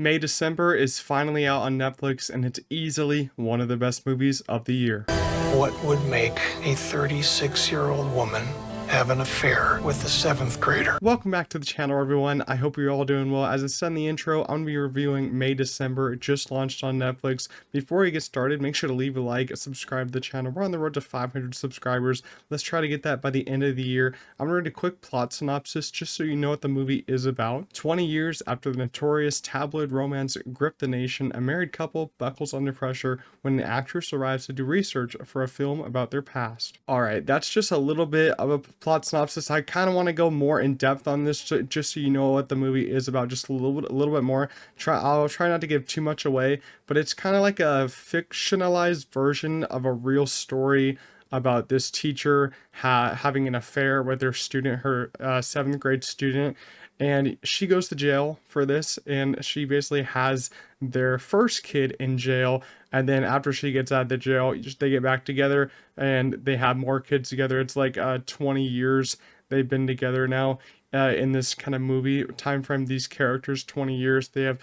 May December is finally out on Netflix, and it's easily one of the best movies of the year. What would make a 36-year-old woman have an affair with a seventh grader? Welcome back to the channel, everyone. I hope you're all doing well. As I said in the intro, I'm going to be reviewing May December. It just launched on Netflix. Before we get started, make sure to leave a like, subscribe to the channel. We're on the road to 500 subscribers. Let's try to get that by the end of the year. I'm going to read a quick plot synopsis just so you know what the movie is about. 20 years after the notorious tabloid romance gripped the nation, a married couple buckles under pressure when an actress arrives to do research for a film about their past. Alright, that's just a little bit of a plot synopsis. I kind of want to go more in depth on this just so you know what the movie is about just a little bit more. I'll try not to give too much away, but it's kind of like a fictionalized version of a real story about this teacher having an affair with her student, her 7th grade student, and she goes to jail for this, and she basically has their first kid in jail, and then after she gets out of the jail, they get back together and they have more kids together. It's like 20 years they've been together now in this kind of movie time frame. These characters, 20 years, they have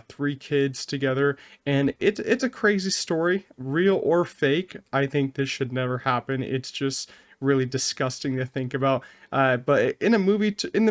3 kids together, and it's a crazy story, real or fake. I think this should never happen. It's just really disgusting to think about. But in the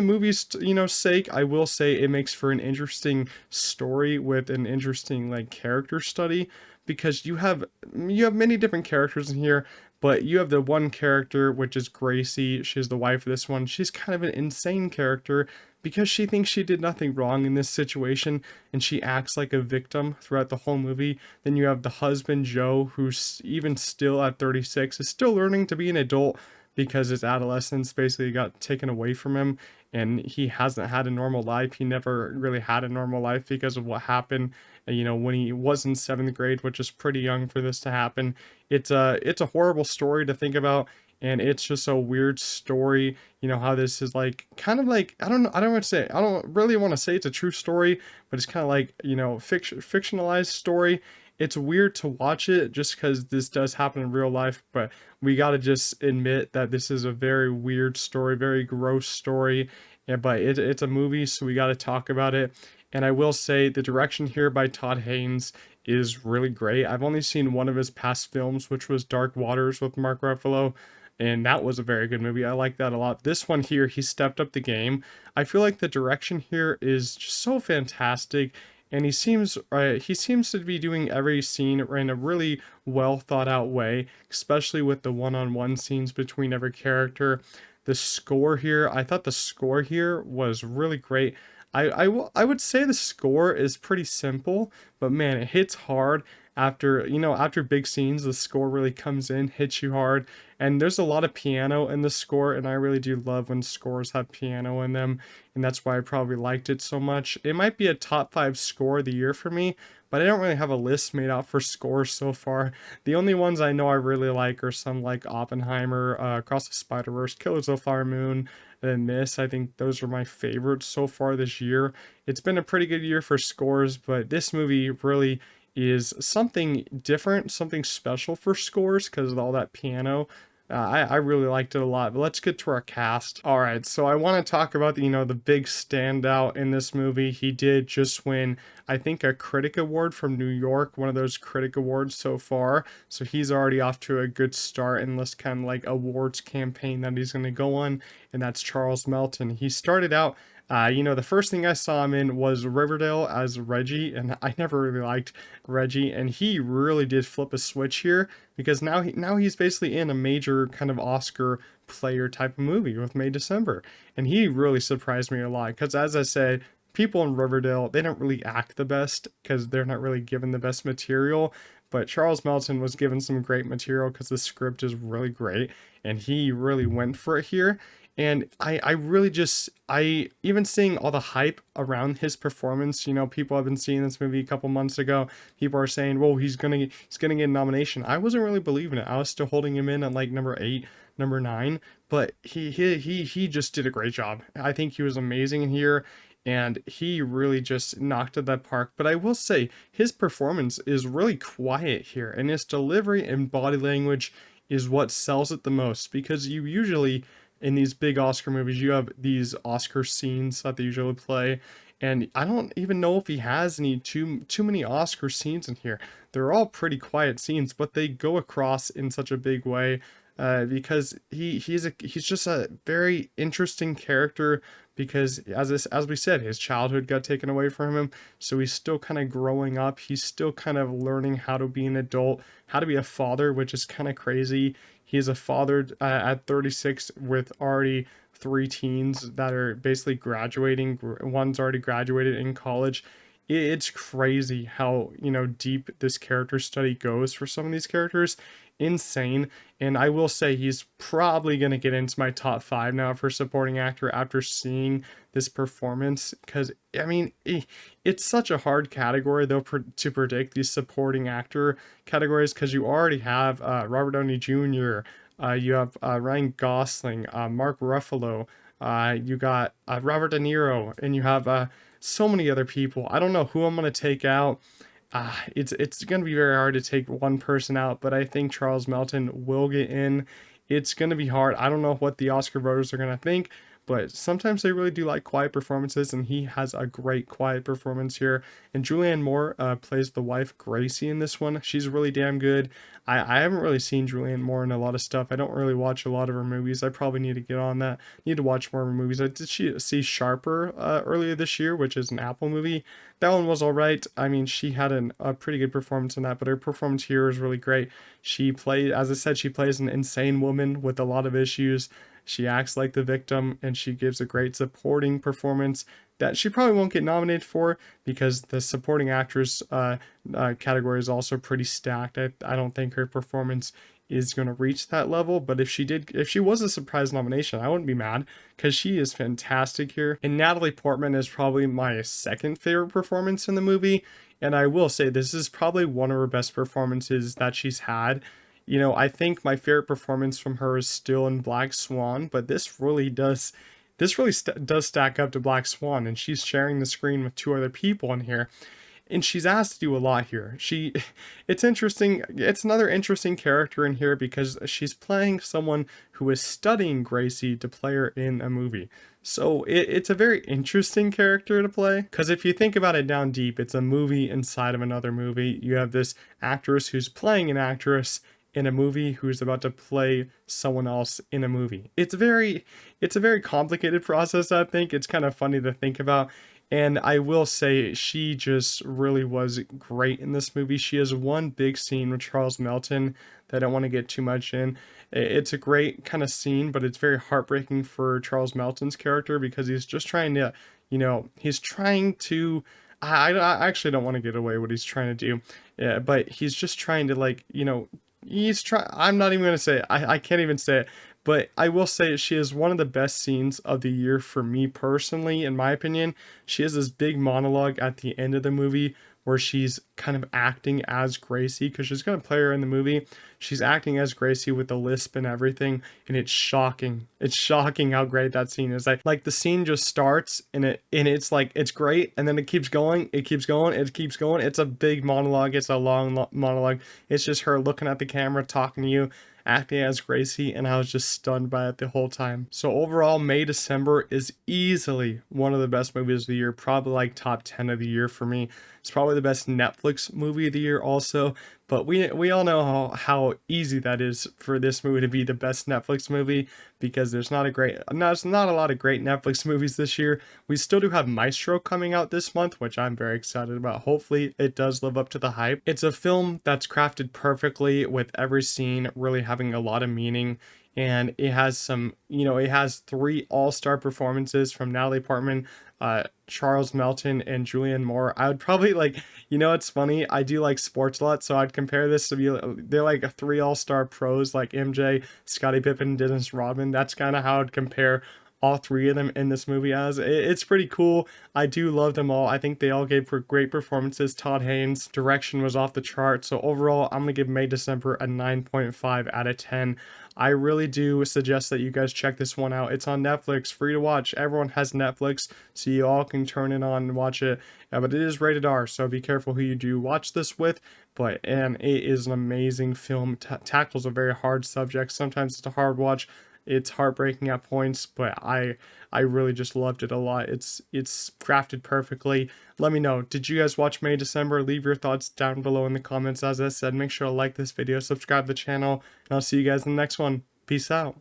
movie's sake, I will say it makes for an interesting story with an interesting like character study, because you have many different characters in here. But you have the one character, which is Gracie. She's the wife of this one. She's kind of an insane character because she thinks she did nothing wrong in this situation, and she acts like a victim throughout the whole movie. Then you have the husband, Joe, who's even still at 36, is still learning to be an adult because his adolescence basically got taken away from him, and he hasn't had a normal life. He never really had a normal life because of what happened, when he was in 7th grade, which is pretty young for this to happen. It's a horrible story to think about, and it's just a weird story. How this is like kind of like, I don't know, I don't really want to say it's a true story, but it's kind of like, fictionalized story. It's weird to watch it just because this does happen in real life, but we got to just admit that this is a very weird story, very gross story. Yeah, but it's a movie, so we got to talk about it. And I will say the direction here by Todd Haynes is really great. I've only seen one of his past films, which was Dark Waters with Mark Ruffalo, and that was a very good movie. I like that a lot. This one here, he stepped up the game. I feel like the direction here is just so fantastic, and he seems to be doing every scene in a really well thought out way, especially with the one-on-one scenes between every character. The score here, I thought the score here was really great. I would say the score is pretty simple, but man, it hits hard. After big scenes, the score really comes in, hits you hard, and there's a lot of piano in the score, and I really do love when scores have piano in them, and that's why I probably liked it so much. It might be a top 5 score of the year for me, but I don't really have a list made out for scores so far. The only ones I know I really like are some like Oppenheimer, Across the Spider-Verse, Killers of the Flower Moon, and this. I think those are my favorites so far this year. It's been a pretty good year for scores, but this movie really is something different, something special for scores because of all that piano. I really liked it a lot, but let's get to our cast. All right, so I want to talk about the big standout in this movie. He did just win, I think, a critic award from New York, one of those critic awards so far. So he's already off to a good start in this kind of like awards campaign that he's going to go on, and that's Charles Melton. He started out, the first thing I saw him in was Riverdale as Reggie, and I never really liked Reggie, and he really did flip a switch here because now he's basically in a major kind of Oscar player type of movie with May December, and he really surprised me a lot because, as I said, people in Riverdale, they don't really act the best because they're not really given the best material. But Charles Melton was given some great material because the script is really great, and he really went for it here. And I really just, even seeing all the hype around his performance, people have been seeing this movie a couple months ago. People are saying, "Whoa, he's gonna get a nomination." I wasn't really believing it. I was still holding him in at like number 8, number 9, but he just did a great job. I think he was amazing in here, and he really just knocked it that park. But I will say his performance is really quiet here, and his delivery and body language is what sells it the most, because you usually in these big Oscar movies, you have these Oscar scenes that they usually play, and I don't even know if he has any too many Oscar scenes in here. They're all pretty quiet scenes, but they go across in such a big way, because he's just a very interesting character, because as we said, his childhood got taken away from him, so he's still kind of growing up. He's still kind of learning how to be an adult, how to be a father, which is kind of crazy. He is a father at 36 with already three teens that are basically graduating. One's already graduated in college. It's crazy how, deep this character study goes for some of these characters. Insane. And I will say he's probably going to get into my top five now for supporting actor after seeing this performance, because I mean, it's such a hard category though to predict these supporting actor categories, because you already have Robert Downey Jr., you have Ryan Gosling, Mark Ruffalo, you got Robert De Niro, and you have so many other people. I don't know who I'm gonna take out. It's gonna be very hard to take one person out, but I think Charles Melton will get in. It's gonna be hard. I don't know what the Oscar voters are gonna think, but sometimes they really do like quiet performances, and he has a great quiet performance here. And Julianne Moore plays the wife Gracie in this one. She's really damn good. I haven't really seen Julianne Moore in a lot of stuff. I don't really watch a lot of her movies. I probably need to get on that. Need to watch more of her movies. I did see Sharper earlier this year, which is an Apple movie. That one was all right. I mean, she had a pretty good performance in that, but her performance here is really great. She played, as I said, she plays an insane woman with a lot of issues. She acts like the victim, and she gives a great supporting performance that she probably won't get nominated for, because the supporting actress category is also pretty stacked. I don't think her performance is going to reach that level, but if she was a surprise nomination, I wouldn't be mad, because she is fantastic here. And Natalie Portman is probably my second favorite performance in the movie, and I will say this is probably one of her best performances that she's had. I think my favorite performance from her is still in Black Swan, but this really does stack up to Black Swan, and she's sharing the screen with two other people in here, and she's asked to do a lot here. It's interesting. It's another interesting character in here, because she's playing someone who is studying Gracie to play her in a movie. So it's a very interesting character to play, because if you think about it down deep, it's a movie inside of another movie. You have this actress who's playing an actress in a movie who's about to play someone else in a movie. It's a very complicated process, I think. It's kind of funny to think about. And I will say she just really was great in this movie. She has one big scene with Charles Melton that I don't want to get too much in. It's a great kind of scene, but it's very heartbreaking for Charles Melton's character, because he's just trying to, he's trying to. I actually don't want to get away what he's trying to do, yeah, but he's just trying to, like, I'm not even gonna say it. I can't even say it, but I will say she is one of the best scenes of the year for me personally, in my opinion. She has this big monologue at the end of the movie where she's kind of acting as Gracie, because she's gonna play her in the movie. She's acting as Gracie with the lisp and everything, and it's shocking. It's shocking how great that scene is. Like the scene just starts, and it's like, it's great, and then it keeps going, it keeps going, it keeps going. It's a big monologue. It's a long monologue. It's just her looking at the camera, talking to you, acting as Gracie, and I was just stunned by it the whole time. So overall, May December is easily one of the best movies of the year, probably like top 10 of the year for me. It's probably the best Netflix movie of the year also, but we all know how easy that is for this movie to be the best Netflix movie, because there's not a lot of great Netflix movies this year. We still do have Maestro coming out this month, which I'm very excited about. Hopefully it does live up to the hype. It's a film that's crafted perfectly, with every scene really having a lot of meaning, and it has it has three all-star performances from Natalie Portman, Charles Melton, and Julianne Moore. I would probably, like, it's funny, I do like sports a lot, so I'd compare this to be, they're like three all-star pros, like MJ, Scottie Pippen, Dennis Rodman. That's kind of how I'd compare all three of them in this movie as. It's pretty cool. I do love them all. I think they all gave great performances. Todd Haynes' direction was off the chart. So overall, I'm going to give May December a 9.5 out of 10. I really do suggest that you guys check this one out. It's on Netflix, free to watch. Everyone has Netflix, so you all can turn it on and watch it. But it is rated R, so be careful who you do watch this with. And it is an amazing film. Tackles a very hard subject. Sometimes it's a hard watch. It's heartbreaking at points, but I really just loved it a lot. It's crafted perfectly. Let me know, did you guys watch May December? Leave your thoughts down below in the comments. As I said, make sure to like this video, subscribe to the channel, and I'll see you guys in the next one. Peace out.